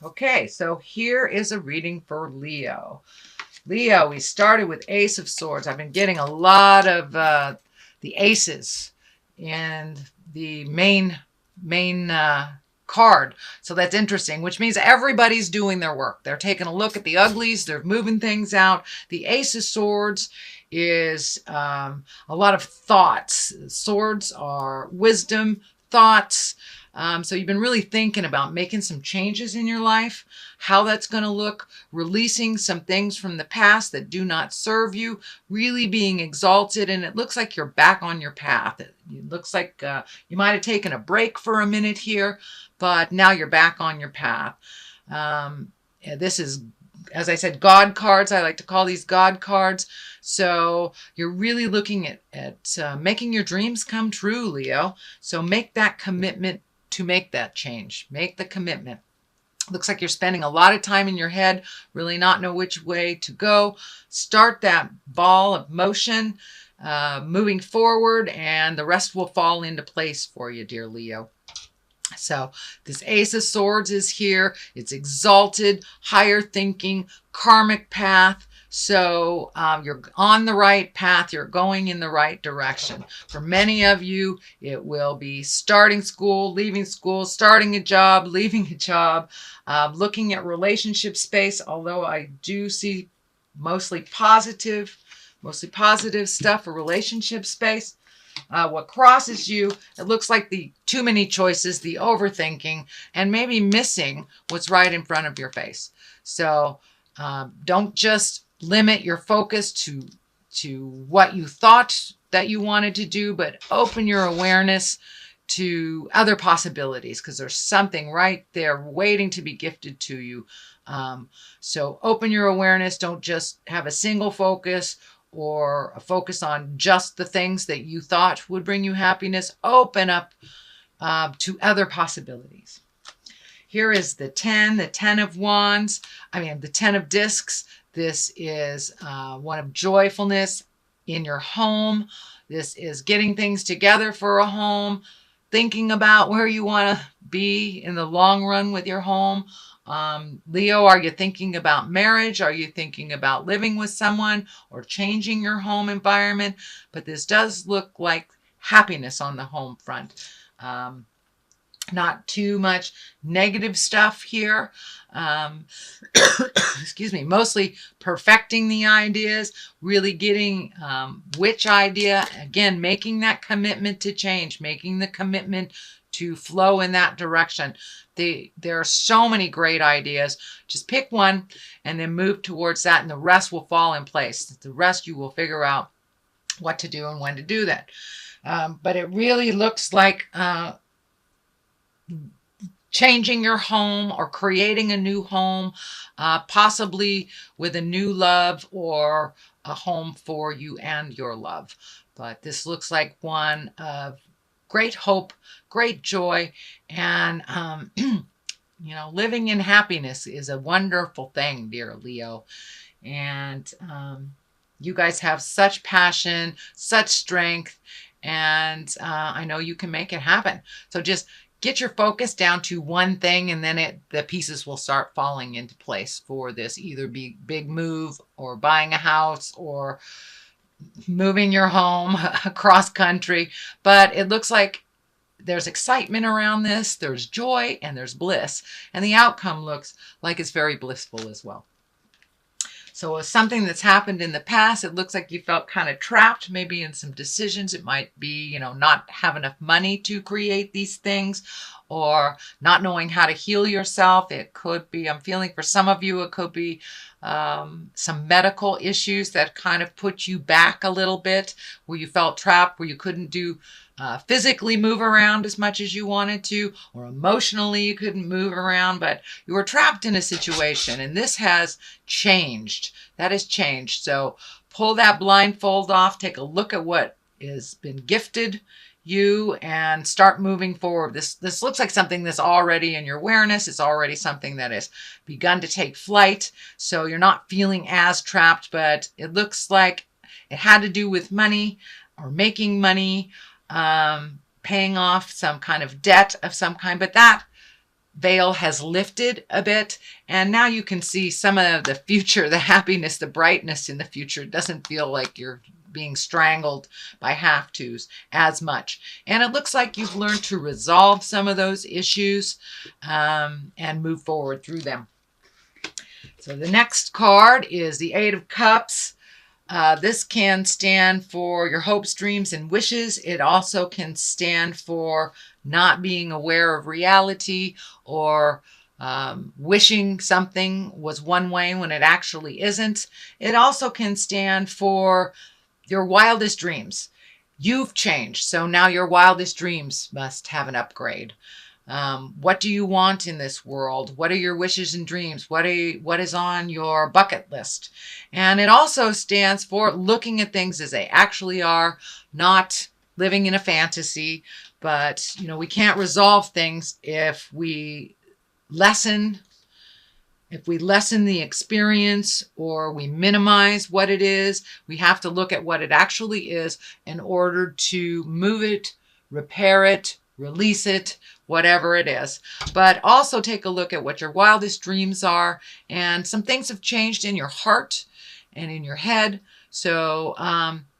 Okay, so here is a reading for Leo. Leo, we started with Ace of Swords. I've been getting a lot of the aces and the main card. So that's interesting, which means everybody's doing their work. They're taking a look at the uglies. They're moving things out. The Ace of Swords is a lot of thoughts. Swords are wisdom, thoughts. So you've been really thinking about making some changes in your life, how that's going to look, releasing some things from the past that do not serve you, really being exalted. And it looks like you're back on your path. It looks like you might have taken a break for a minute here, but now you're back on your path. This is, as I said, God cards. I like to call these God cards. So you're really looking at making your dreams come true, Leo. So make that commitment to make that change. Make the commitment. Looks like you're spending a lot of time in your head, really not know which way to go. Start that ball of motion, moving forward, and the rest will fall into place for you, dear Leo. So this Ace of Swords is here. It's exalted, higher thinking, karmic path. So you're on the right path. You're going in the right direction. For many of you, it will be starting school, leaving school, starting a job, leaving a job, looking at relationship space, although I do see mostly positive stuff for relationship space. What crosses you, it looks like the too many choices, the overthinking, and maybe missing what's right in front of your face. So don't just limit your focus to what you thought that you wanted to do, but open your awareness to other possibilities, because there's something right there waiting to be gifted to you. So open your awareness. Don't just have a single focus or a focus on just the things that you thought would bring you happiness. Open up to other possibilities. Here is the 10 of wands. The 10 of discs. This is one of joyfulness in your home. This is getting things together for a home, thinking about where you want to be in the long run with your home. Leo, are you thinking about marriage? Are you thinking about living with someone or changing your home environment? But this does look like happiness on the home front. Not too much negative stuff here. Excuse me, mostly perfecting the ideas, really getting which idea, again, making that commitment to change, making the commitment to flow in that direction. There are so many great ideas. Just pick one and then move towards that, and the rest will fall in place. The rest you will figure out what to do and when to do that. But it really looks like changing your home or creating a new home, possibly with a new love or a home for you and your love. But this looks like one of great hope, great joy, and living in happiness is a wonderful thing, dear Leo. And you guys have such passion, such strength, and I know you can make it happen. So just get your focus down to one thing, and then the pieces will start falling into place for this either big move or buying a house or moving your home across country. But it looks like there's excitement around this, there's joy, and there's bliss. And the outcome looks like it's very blissful as well. So it's something that's happened in the past. It looks like you felt kind of trapped maybe in some decisions. It might be, not have enough money to create these things, or not knowing how to heal yourself. It could be, I'm feeling for some of you, it could be some medical issues that kind of put you back a little bit, where you felt trapped, where you couldn't physically move around as much as you wanted to, or emotionally you couldn't move around, but you were trapped in a situation, and this has changed. That has changed. So pull that blindfold off, take a look at what has been gifted you, and start moving forward. This looks like something that's already in your awareness. It's already something that has begun to take flight. So you're not feeling as trapped, but it looks like it had to do with money or making money, paying off some kind of debt of some kind, but veil has lifted a bit, and now you can see some of the future, the happiness, the brightness in the future. It doesn't feel like you're being strangled by have-tos as much. And it looks like you've learned to resolve some of those issues and move forward through them. So the next card is the Eight of Cups. This can stand for your hopes, dreams, and wishes. It also can stand for not being aware of reality, or wishing something was one way when it actually isn't. It also can stand for your wildest dreams. You've changed, so now your wildest dreams must have an upgrade. What do you want in this world? What are your wishes and dreams? What is on your bucket list? And it also stands for looking at things as they actually are, not living in a fantasy. But, we can't resolve things if we lessen the experience, or we minimize what it is. We have to look at what it actually is in order to move it, repair it, release it, whatever it is. But also take a look at what your wildest dreams are. And some things have changed in your heart and in your head. So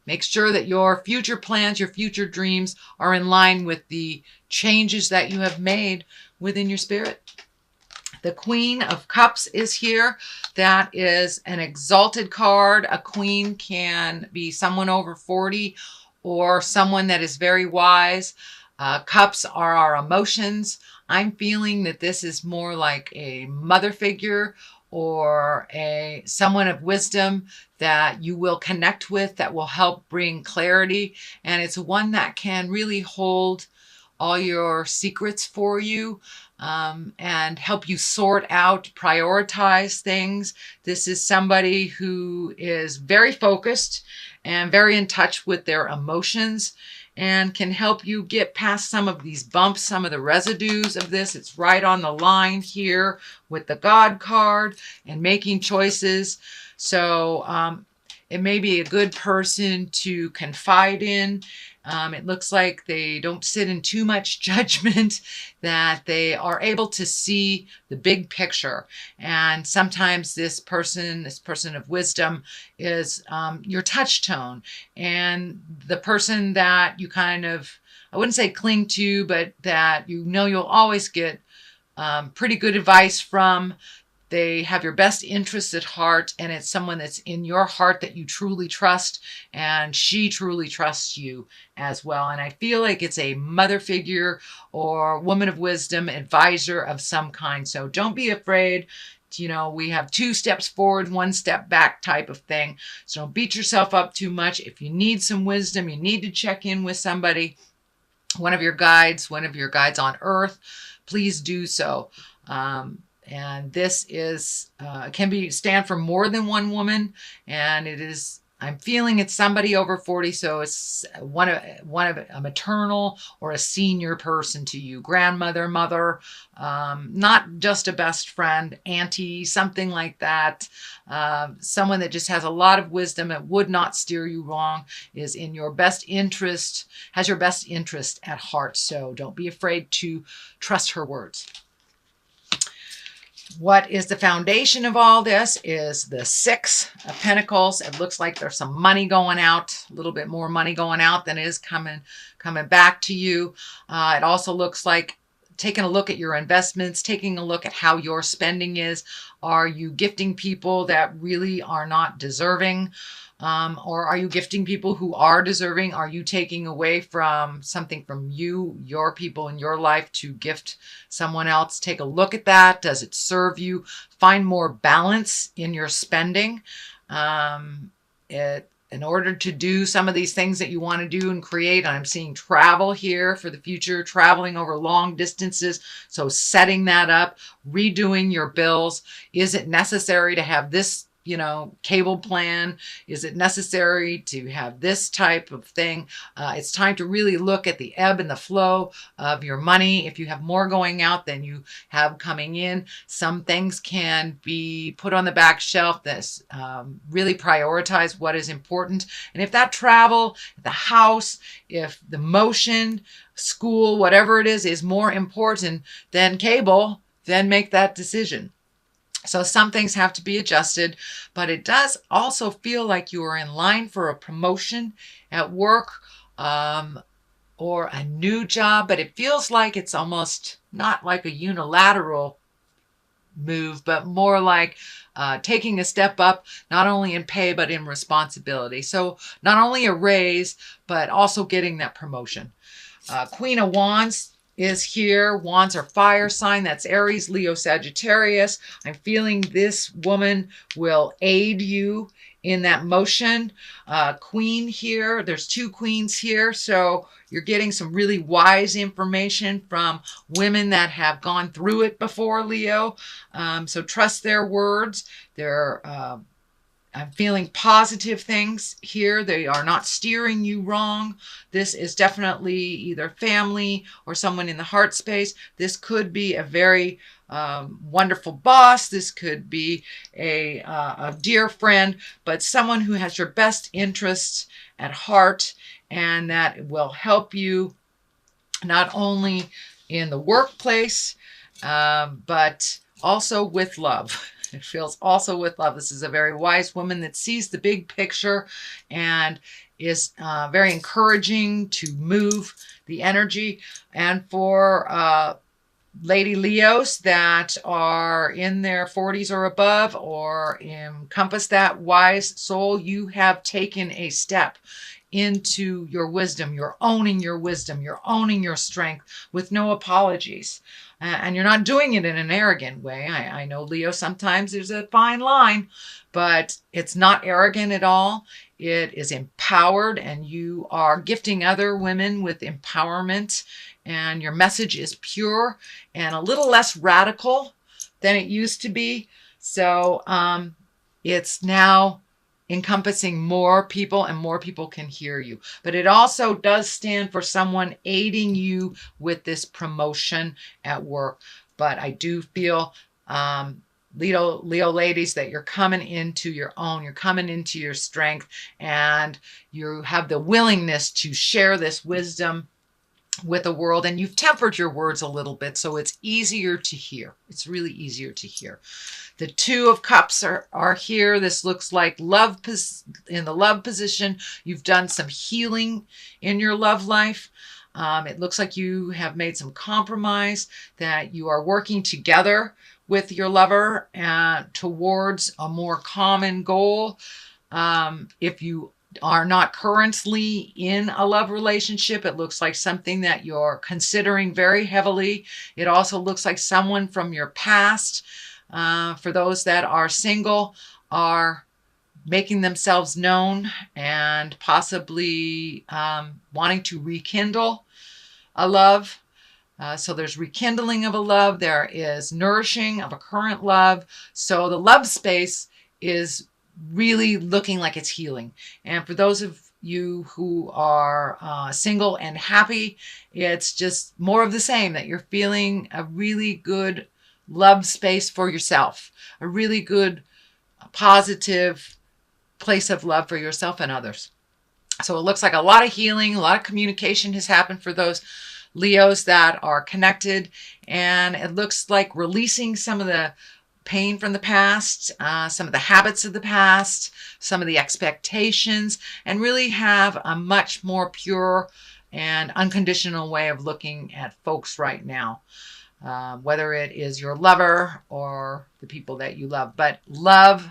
make sure that your future plans, your future dreams are in line with the changes that you have made within your spirit. The Queen of Cups is here. That is an exalted card. A queen can be someone over 40 or someone that is very wise. Cups are our emotions. I'm feeling that this is more like a mother figure or someone of wisdom that you will connect with, that will help bring clarity. And it's one that can really hold all your secrets for you and help you sort out, prioritize things. This is somebody who is very focused and very in touch with their emotions, and can help you get past some of these bumps, some of the residues of this. It's right on the line here with the God card and making choices. So it may be a good person to confide in. It looks like they don't sit in too much judgment, that they are able to see the big picture. And sometimes this person of wisdom is your touch tone, and the person that you kind of, I wouldn't say cling to, but that you'll always get pretty good advice from. They have your best interests at heart, and it's someone that's in your heart that you truly trust, and she truly trusts you as well. And I feel like it's a mother figure or woman of wisdom, advisor of some kind. So don't be afraid. We have 2 steps forward, 1 step back type of thing. So don't beat yourself up too much. If you need some wisdom, you need to check in with somebody, one of your guides on earth, please do so. And this is can stand for more than one woman, and I'm feeling it's somebody over 40, so it's one of a maternal or a senior person to you, grandmother, mother, not just a best friend, auntie, something like that. Someone that just has a lot of wisdom and would not steer you wrong, is in your best interest, has your best interest at heart. So don't be afraid to trust her words. What is the foundation of all this is the 6 of Pentacles. It looks like there's some money going out, a little bit more money going out than is coming back to you. It also looks like taking a look at your investments, taking a look at how your spending is. Are you gifting people that really are not deserving? Or are you gifting people who are deserving? Are you taking away from something from your people in your life to gift someone else? Take a look at that. Does it serve you? Find more balance in your spending. In order to do some of these things that you want to do and create, I'm seeing travel here for the future, traveling over long distances. So setting that up, redoing your bills. Is it necessary to have this cable plan? Is it necessary to have this type of thing? It's time to really look at the ebb and the flow of your money. If you have more going out than you have coming in, some things can be put on the back shelf. That's really prioritize what is important. And if that travel, the house, if the motion, school, whatever it is more important than cable, then make that decision. So some things have to be adjusted, but it does also feel like you are in line for a promotion at work, or a new job, but it feels like it's almost not like a unilateral move, but more like taking a step up, not only in pay, but in responsibility. So not only a raise, but also getting that promotion. Queen of Wands is here. Wands are fire sign. That's Aries, Leo, Sagittarius. I'm feeling this woman will aid you in that motion. Queen here. There's two queens here. So you're getting some really wise information from women that have gone through it before, Leo. So trust their words. I'm feeling positive things here. They are not steering you wrong. This is definitely either family or someone in the heart space. This could be a very wonderful boss. This could be a dear friend, but someone who has your best interests at heart and that will help you not only in the workplace, but also with love. It feels also with love. This is a very wise woman that sees the big picture and is very encouraging to move the energy. And for Lady Leos that are in their 40s or above or encompass that wise soul, you have taken a step into your wisdom. You're owning your wisdom. You're owning your strength with no apologies. And you're not doing it in an arrogant way. I know, Leo, sometimes there's a fine line, but it's not arrogant at all. It is empowered, and you are gifting other women with empowerment, and your message is pure and a little less radical than it used to be. So it's now encompassing more people, and more people can hear you. But it also does stand for someone aiding you with this promotion at work. But I do feel, Leo ladies, that you're coming into your own. You're coming into your strength, and you have the willingness to share this wisdom with the world, and you've tempered your words a little bit, so it's easier to hear. It's really easier to hear. The Two of Cups are here. This looks like love in the love position. You've done some healing in your love life. It looks like you have made some compromise, that you are working together with your lover towards a more common goal. If you are not currently in a love relationship, it looks like something that you're considering very heavily. It also looks like someone from your past, for those that are single, are making themselves known and possibly wanting to rekindle a love. So there's rekindling of a love. There is nourishing of a current love. So the love space is really looking like it's healing. And for those of you who are single and happy, it's just more of the same, that you're feeling a really good love space for yourself, a really good positive place of love for yourself and others. So it looks like a lot of healing, a lot of communication has happened for those Leos that are connected, and it looks like releasing some of the pain from the past, some of the habits of the past, some of the expectations, and really have a much more pure and unconditional way of looking at folks right now, whether it is your lover or the people that you love. But love,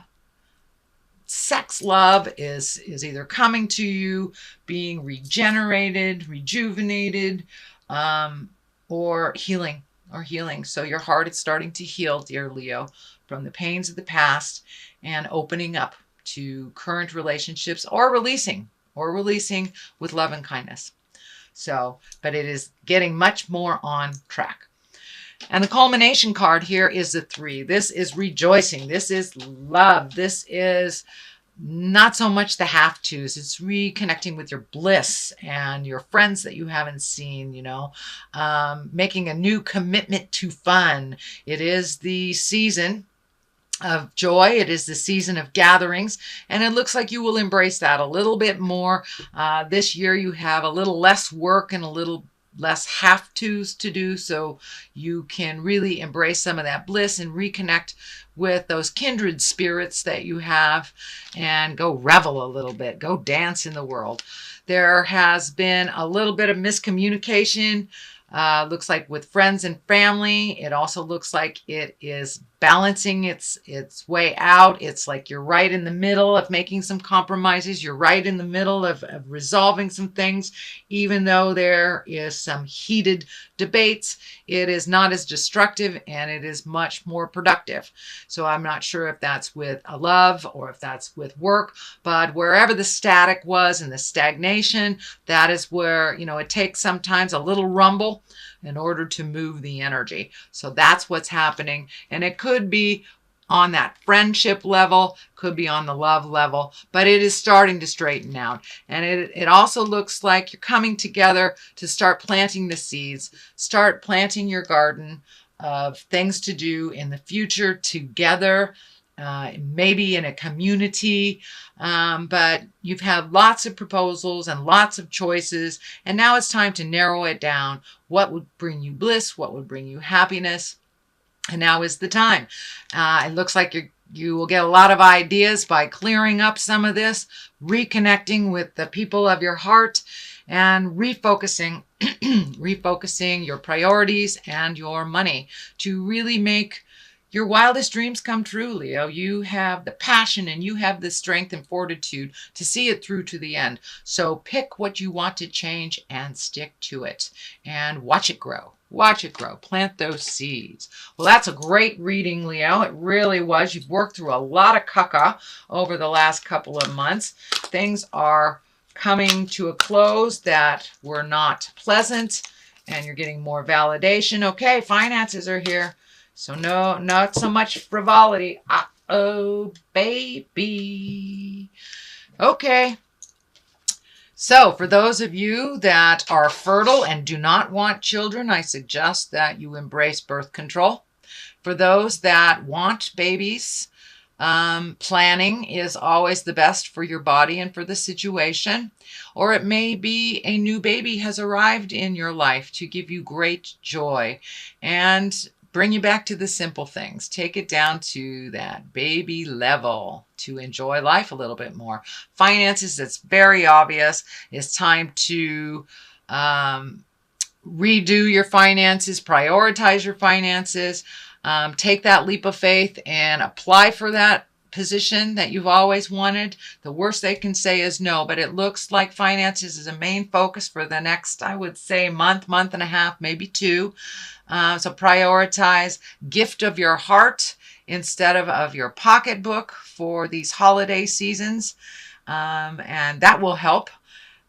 sex love is either coming to you, being regenerated, rejuvenated, or healing. So your heart is starting to heal, dear Leo, from the pains of the past and opening up to current relationships, or releasing with love and kindness. So, but it is getting much more on track. And the culmination card here is the 3. This is rejoicing. This is love. This is not so much the have-tos. It's reconnecting with your bliss and your friends that you haven't seen, making a new commitment to fun. It is the season of joy. It is the season of gatherings, and it looks like you will embrace that a little bit more. This year you have a little less work and a little less have-tos to do, so you can really embrace some of that bliss and reconnect with those kindred spirits that you have and go revel a little bit, go dance in the world. There has been a little bit of miscommunication. Looks like with friends and family. It also looks like it is balancing its way out. It's like you're right in the middle of making some compromises. You're right in the middle of resolving some things. Even though there is some heated debates, it is not as destructive and it is much more productive. So I'm not sure if that's with a love or if that's with work, but wherever the static was and the stagnation, that is where, it takes sometimes a little rumble in order to move the energy. So that's what's happening. And it could be on that friendship level, could be on the love level, but it is starting to straighten out. And it also looks like you're coming together to start planting the seeds, start planting your garden of things to do in the future together. Maybe in a community, but you've had lots of proposals and lots of choices, and now it's time to narrow it down. What would bring you bliss? What would bring you happiness? And now is the time. It looks like you will get a lot of ideas by clearing up some of this, reconnecting with the people of your heart, and refocusing your priorities and your money to really make your wildest dreams come true, Leo. You have the passion and you have the strength and fortitude to see it through to the end. So pick what you want to change and stick to it and watch it grow. Watch it grow. Plant those seeds. Well, that's a great reading, Leo. It really was. You've worked through a lot of caca over the last couple of months. Things are coming to a close that were not pleasant, and you're getting more validation. Okay, finances are here. So no, not so much frivolity. Uh-oh, baby. Okay. So for those of you that are fertile and do not want children, I suggest that you embrace birth control. For those that want babies, planning is always the best for your body and for the situation. Or it may be a new baby has arrived in your life to give you great joy and bring you back to the simple things. Take it down to that baby level to enjoy life a little bit more. Finances, it's very obvious. It's time to redo your finances, prioritize your finances, take that leap of faith and apply for that position that you've always wanted. The worst they can say is no, but it looks like finances is a main focus for the next, I would say, month and a half, maybe 2. So prioritize gift of your heart instead of your pocketbook for these holiday seasons. And that will help.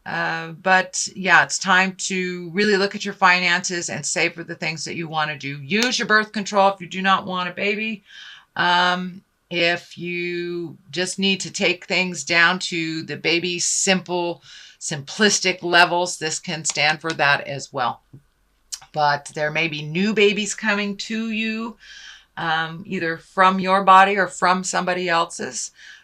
But yeah, it's time to really look at your finances and save for the things that you want to do. Use your birth control if you do not want a baby. If you just need to take things down to the baby simplistic levels, this can stand for that as well. But there may be new babies coming to you, either from your body or from somebody else's.